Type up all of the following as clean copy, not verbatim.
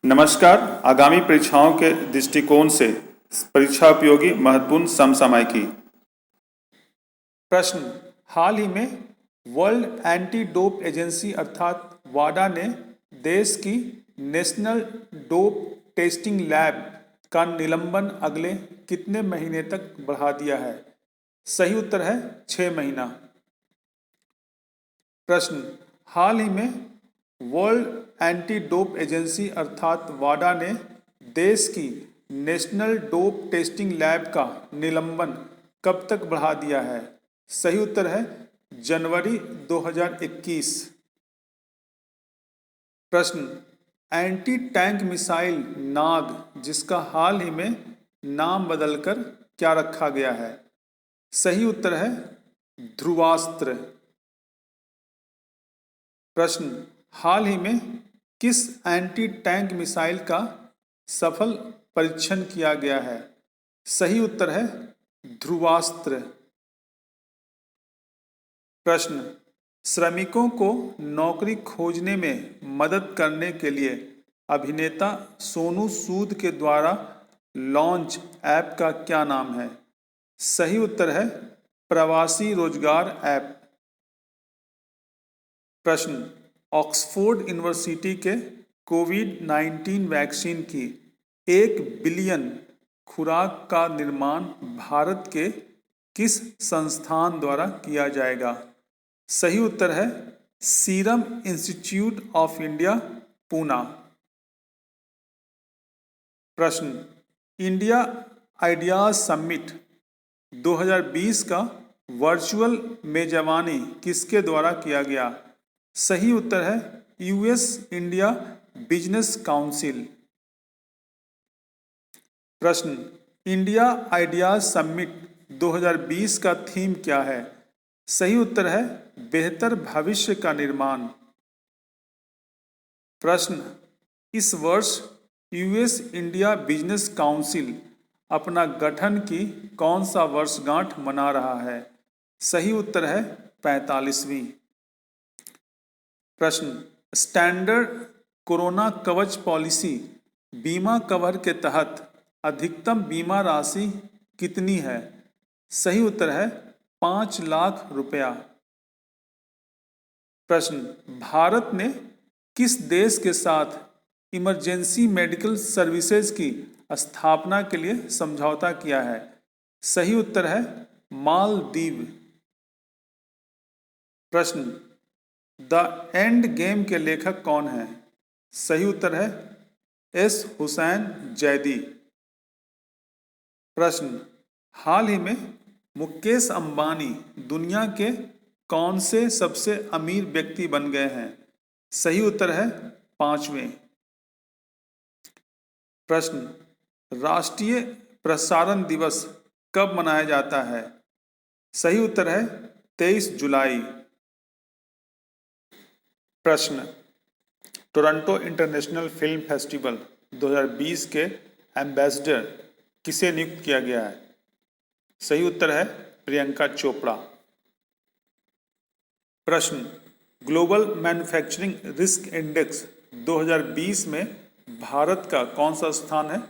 नमस्कार। आगामी परीक्षाओं के दृष्टिकोण से परीक्षा उपयोगी महत्वपूर्ण समसामयिकी। प्रश्न, हाल ही में वर्ल्ड एंटी डोप एजेंसी अर्थात वाडा ने देश की नेशनल डोप टेस्टिंग लैब का निलंबन अगले कितने महीने तक बढ़ा दिया है? सही उत्तर है 6 महीना। प्रश्न, हाल ही में वर्ल्ड एंटी डोप एजेंसी अर्थात वाडा ने देश की नेशनल डोप टेस्टिंग लैब का निलंबन कब तक बढ़ा दिया है? सही उत्तर है जनवरी 2021। प्रश्न, एंटी टैंक मिसाइल नाग जिसका हाल ही में नाम बदलकर क्या रखा गया है? सही उत्तर है ध्रुवास्त्र। प्रश्न, हाल ही में किस एंटी टैंक मिसाइल का सफल परीक्षण किया गया है? सही उत्तर है ध्रुवास्त्र। प्रश्न, श्रमिकों को नौकरी खोजने में मदद करने के लिए अभिनेता सोनू सूद के द्वारा लॉन्च ऐप का क्या नाम है? सही उत्तर है प्रवासी रोजगार ऐप। प्रश्न, ऑक्सफोर्ड यूनिवर्सिटी के कोविड-19 वैक्सीन की 1 बिलियन खुराक का निर्माण भारत के किस संस्थान द्वारा किया जाएगा? सही उत्तर है serum institute of India, Poona. प्रश्न, इंडिया आइडियाज समिट 2020 का वर्चुअल मेजबानी किसके द्वारा किया गया? सही उत्तर है यूएस इंडिया बिजनेस काउंसिल। प्रश्न, इंडिया आइडियाज समिट 2020 का थीम क्या है? सही उत्तर है बेहतर भविष्य का निर्माण। प्रश्न, इस वर्ष यूएस इंडिया बिजनेस काउंसिल अपना गठन की कौन सा वर्षगांठ मना रहा है? सही उत्तर है 45वीं। प्रश्न, स्टैंडर्ड कोरोना कवच पॉलिसी बीमा कवर के तहत अधिकतम बीमा राशि कितनी है? सही उत्तर है 5 लाख रुपया। प्रश्न, भारत ने किस देश के साथ इमरजेंसी मेडिकल सर्विसेज की स्थापना के लिए समझौता किया है? सही उत्तर है मालदीव। प्रश्न, द एंड गेम के लेखक कौन है? सही उत्तर है एस हुसैन जैदी। प्रश्न, हाल ही में मुकेश अंबानी दुनिया के कौन से सबसे अमीर व्यक्ति बन गए हैं? सही उत्तर है 5वें। प्रश्न, राष्ट्रीय प्रसारण दिवस कब मनाया जाता है? सही उत्तर है 23 जुलाई। प्रश्न, टोरंटो इंटरनेशनल फिल्म फेस्टिवल 2020 के एम्बेसडर किसे नियुक्त किया गया है? सही उत्तर है प्रियंका चोपड़ा। प्रश्न, ग्लोबल मैन्युफैक्चरिंग रिस्क इंडेक्स 2020 में भारत का कौन सा स्थान है?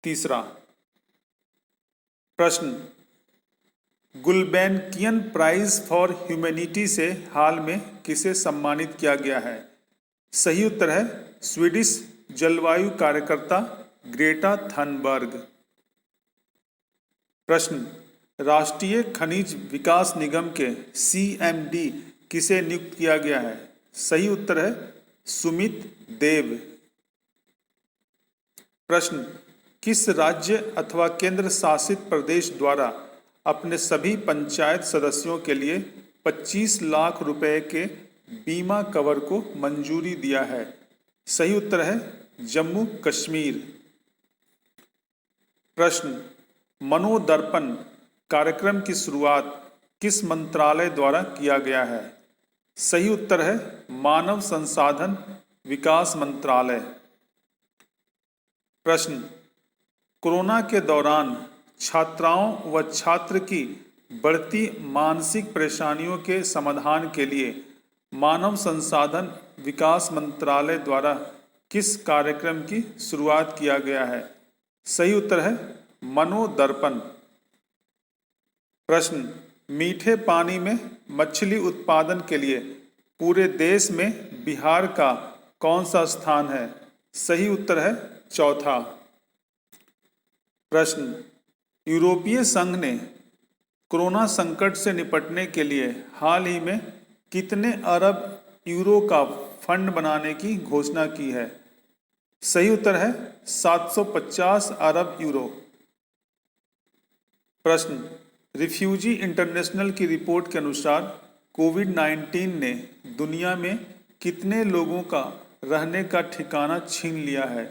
तीसरा। प्रश्न, गुल्बेनकियन प्राइज फॉर ह्यूमैनिटी से हाल में किसे सम्मानित किया गया है? सही उत्तर है स्वीडिश जलवायु कार्यकर्ता ग्रेटा थनबर्ग। प्रश्न, राष्ट्रीय खनिज विकास निगम के सीएमडी किसे नियुक्त किया गया है? सही उत्तर है सुमित देव। प्रश्न, किस राज्य अथवा केंद्र शासित प्रदेश द्वारा अपने सभी पंचायत सदस्यों के लिए 25 लाख रुपए के बीमा कवर को मंजूरी दिया है? सही उत्तर है जम्मू कश्मीर। प्रश्न, मनोदर्पण कार्यक्रम की शुरुआत किस मंत्रालय द्वारा किया गया है? सही उत्तर है मानव संसाधन विकास मंत्रालय। प्रश्न, कोरोना के दौरान छात्राओं व छात्र की बढ़ती मानसिक परेशानियों के समाधान के लिए मानव संसाधन विकास मंत्रालय द्वारा किस कार्यक्रम की शुरुआत किया गया है? सही उत्तर है मनोदर्पण। प्रश्न, मीठे पानी में मछली उत्पादन के लिए पूरे देश में बिहार का कौन सा स्थान है? सही उत्तर है चौथा। प्रश्न, यूरोपीय संघ ने कोरोना संकट से निपटने के लिए हाल ही में कितने अरब यूरो का फंड बनाने की घोषणा की है? सही उत्तर है 750 अरब यूरो। प्रश्न, रिफ्यूजी इंटरनेशनल की रिपोर्ट के अनुसार कोविड-19 ने दुनिया में कितने लोगों का रहने का ठिकाना छीन लिया है?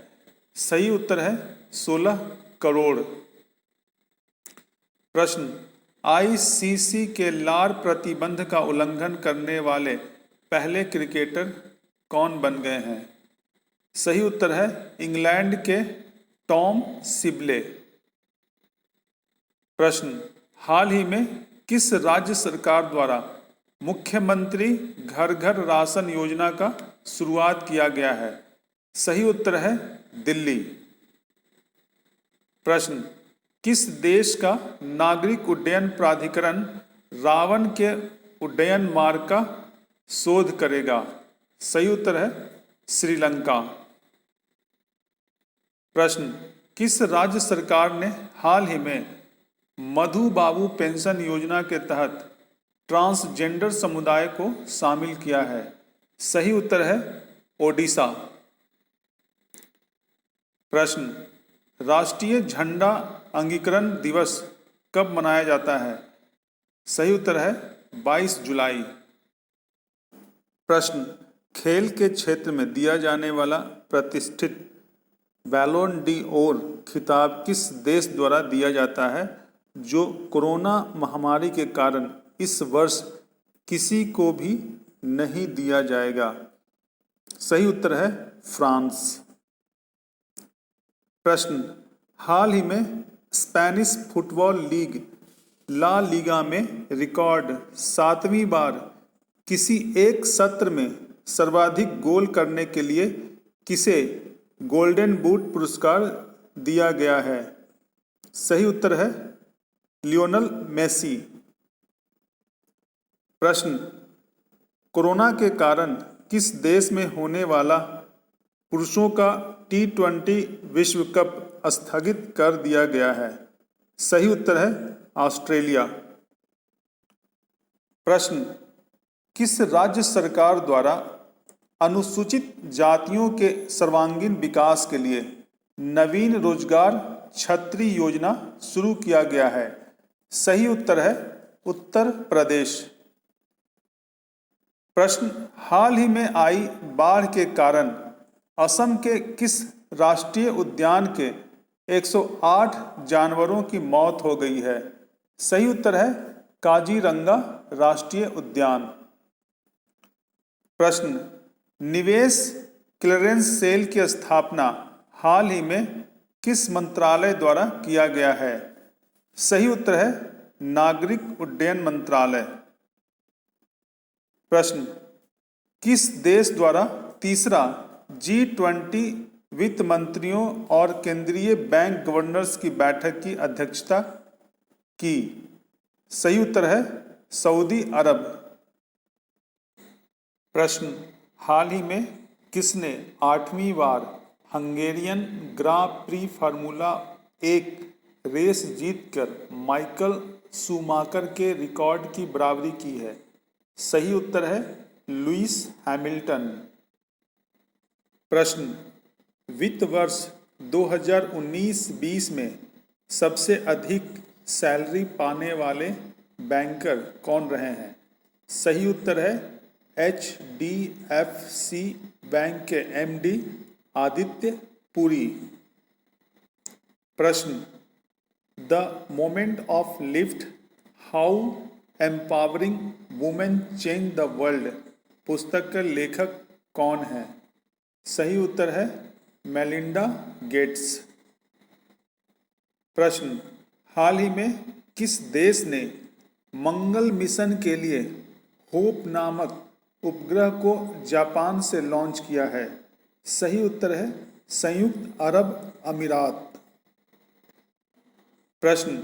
सही उत्तर है 16 करोड़। प्रश्न, आईसीसी के लार प्रतिबंध का उल्लंघन करने वाले पहले क्रिकेटर कौन बन गए हैं? सही उत्तर है इंग्लैंड के टॉम सिबले। प्रश्न, हाल ही में किस राज्य सरकार द्वारा मुख्यमंत्री घर घर राशन योजना का शुरुआत किया गया है? सही उत्तर है दिल्ली। प्रश्न, किस देश का नागरिक उड्डयन प्राधिकरण रावण के उड्डयन मार्ग का शोध करेगा? सही उत्तर है श्रीलंका। प्रश्न, किस राज्य सरकार ने हाल ही में मधु बाबू पेंशन योजना के तहत ट्रांसजेंडर समुदाय को शामिल किया है? सही उत्तर है ओडिशा। प्रश्न, राष्ट्रीय झंडा अंगीकरण दिवस कब मनाया जाता है? सही उत्तर है 22 जुलाई। प्रश्न, खेल के क्षेत्र में दिया जाने वाला प्रतिष्ठित बैलोन डी ओर खिताब किस देश द्वारा दिया जाता है जो कोरोना महामारी के कारण इस वर्ष किसी को भी नहीं दिया जाएगा? सही उत्तर है फ्रांस। प्रश्न, हाल ही में Spanish football league La Liga में रिकॉर्ड 7वीं बार किसी एक सत्र में सर्वाधिक गोल करने के लिए किसे गोल्डन बूट पुरस्कार दिया गया है? सही उत्तर है लियोनेल मेसी। प्रश्न, कोरोना के कारण किस देश में होने वाला पुरुषों का T20 विश्व कप स्थगित कर दिया गया है? सही उत्तर है ऑस्ट्रेलिया। प्रश्न, किस राज्य सरकार द्वारा अनुसूचित जातियों के सर्वांगीण विकास के लिए नवीन रोजगार छतरी योजना शुरू किया गया है? सही उत्तर है उत्तर प्रदेश। प्रश्न, हाल ही में आई बाढ़ के कारण असम के किस राष्ट्रीय उद्यान के 108 जानवरों की मौत हो गई है? सही उत्तर है काजीरंगा राष्ट्रीय उद्यान। प्रश्न, निवेश क्लियरेंस सेल की स्थापना हाल ही में किस मंत्रालय द्वारा किया गया है? सही उत्तर है नागरिक उड्डयन मंत्रालय। प्रश्न, किस देश द्वारा तीसरा G20 वित्त मंत्रियों और केंद्रीय बैंक गवर्नर्स की बैठक की अध्यक्षता की? सही उत्तर है सऊदी अरब। प्रश्न, हाल ही में किसने 8वीं बार हंगेरियन ग्रां प्री फार्मूला 1 रेस जीतकर माइकल शूमाकर के रिकॉर्ड की बराबरी की है? सही उत्तर है लुईस हैमिल्टन। प्रश्न, वित्त वर्ष 2019-20 में सबसे अधिक सैलरी पाने वाले बैंकर कौन रहे हैं? सही उत्तर है HDFC बैंक के MD आदित्य पुरी। प्रश्न, the moment of lift how empowering women change the world पुस्तक के लेखक कौन है? सही उत्तर है मेलिंडा गेट्स। प्रश्न, हाल ही में किस देश ने मंगल मिशन के लिए होप नामक उपग्रह को जापान से लॉन्च किया है? सही उत्तर है संयुक्त अरब अमीरात। प्रश्न,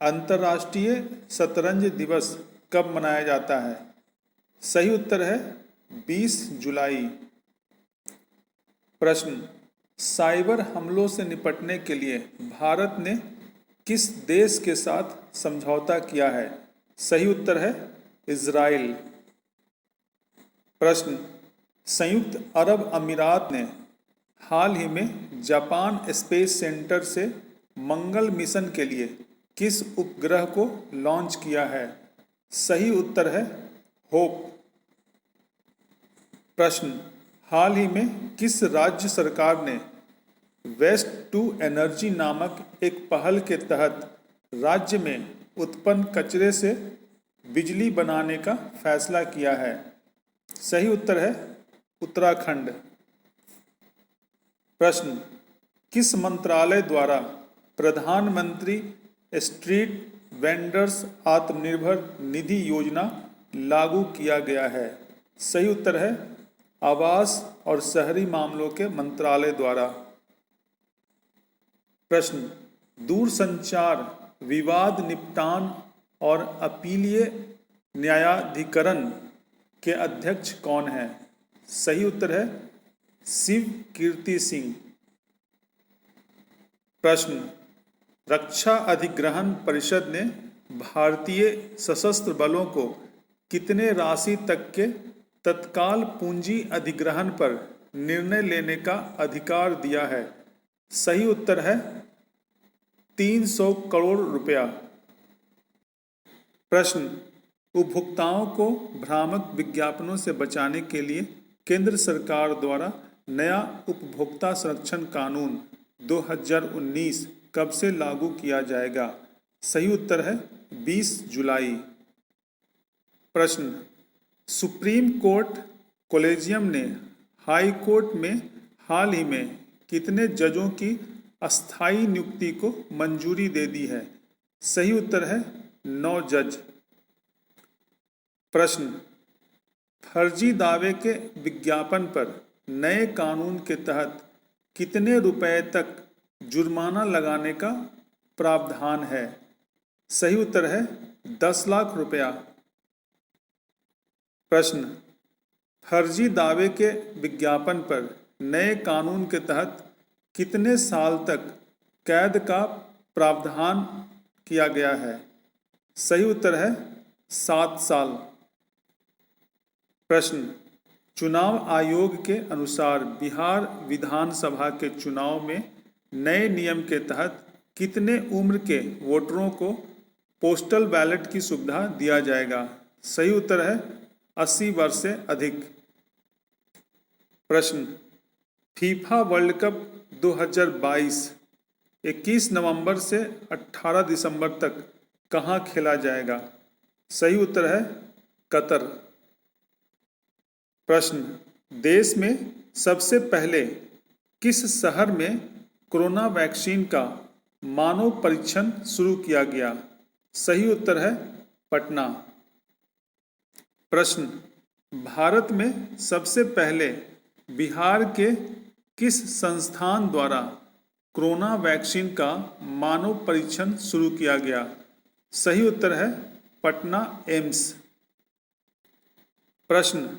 अंतर्राष्ट्रीय शतरंज दिवस कब मनाया जाता है? सही उत्तर है 20 जुलाई। प्रश्न, साइबर हमलों से निपटने के लिए भारत ने किस देश के साथ समझौता किया है? सही उत्तर है इजराइल। प्रश्न, संयुक्त अरब अमीरात ने हाल ही में जापान स्पेस सेंटर से मंगल मिशन के लिए किस उपग्रह को लॉन्च किया है? सही उत्तर है होप। प्रश्न, हाल ही में किस राज्य सरकार ने वेस्ट टू एनर्जी नामक एक पहल के तहत राज्य में उत्पन्न कचरे से बिजली बनाने का फैसला किया है? सही उत्तर है उत्तराखंड। प्रश्न, किस मंत्रालय द्वारा प्रधानमंत्री स्ट्रीट वेंडर्स आत्मनिर्भर निधि योजना लागू किया गया है? सही उत्तर है आवास और शहरी मामलों के मंत्रालय द्वारा। प्रश्न, दूरसंचार विवाद निपटान और अपीलीय न्यायाधिकरण के अध्यक्ष कौन है? सही उत्तर है शिव कीर्ति सिंह। प्रश्न, रक्षा अधिग्रहण परिषद ने भारतीय सशस्त्र बलों को कितने राशि तक के तत्काल पूंजी अधिग्रहण पर निर्णय लेने का अधिकार दिया है? सही उत्तर है 300 करोड़ रुपया। प्रश्न, उपभोक्ताओं को भ्रामक विज्ञापनों से बचाने के लिए केंद्र सरकार द्वारा नया उपभोक्ता संरक्षण कानून 2019 कब से लागू किया जाएगा? सही उत्तर है 20 जुलाई। प्रश्न, सुप्रीम कोर्ट कॉलेजियम ने हाई कोर्ट में हाल ही में कितने जजों की अस्थायी नियुक्ति को मंजूरी दे दी है? सही उत्तर है 9 जज। प्रश्न, फर्जी दावे के विज्ञापन पर नए कानून के तहत कितने रुपए तक जुर्माना लगाने का प्रावधान है? सही उत्तर है 10 लाख रुपया। प्रश्न, फर्जी दावे के विज्ञापन पर नए कानून के तहत कितने साल तक कैद का प्रावधान किया गया है? सही उत्तर है 7 साल। प्रश्न, चुनाव आयोग के अनुसार बिहार विधानसभा के चुनाव में नए नियम के तहत कितने उम्र के वोटरों को पोस्टल बैलेट की सुविधा दिया जाएगा? सही उत्तर है 80 वर्ष से अधिक। प्रश्न, फीफा वर्ल्ड कप 2022 21 नवंबर से 18 दिसंबर तक कहाँ खेला जाएगा? सही उत्तर है कतर। प्रश्न, देश में सबसे पहले किस शहर में कोरोना वैक्सीन का मानव परीक्षण शुरू किया गया? सही उत्तर है पटना। प्रश्न, भारत में सबसे पहले बिहार के किस संस्थान द्वारा कोरोना वैक्सीन का मानव परीक्षण शुरू किया गया? सही उत्तर है पटना एम्स। प्रश्न,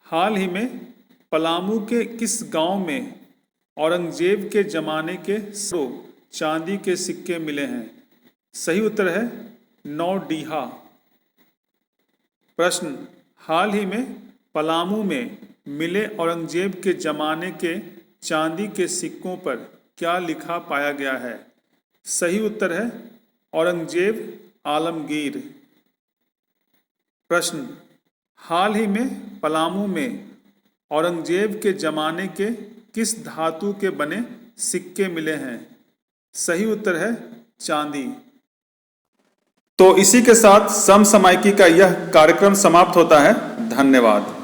हाल ही में पलामू के किस गांव में औरंगजेब के जमाने के 100 चांदी के सिक्के मिले हैं? सही उत्तर है नौडीहा। प्रश्न, हाल ही में पलामू में मिले औरंगजेब के जमाने के चांदी के सिक्कों पर क्या लिखा पाया गया है? सही उत्तर है औरंगजेब आलमगीर। प्रश्न, हाल ही में पलामू में औरंगजेब के जमाने के किस धातु के बने सिक्के मिले हैं? सही उत्तर है चांदी। तो इसी के साथ समसामयिकी का यह कार्यक्रम समाप्त होता है। धन्यवाद।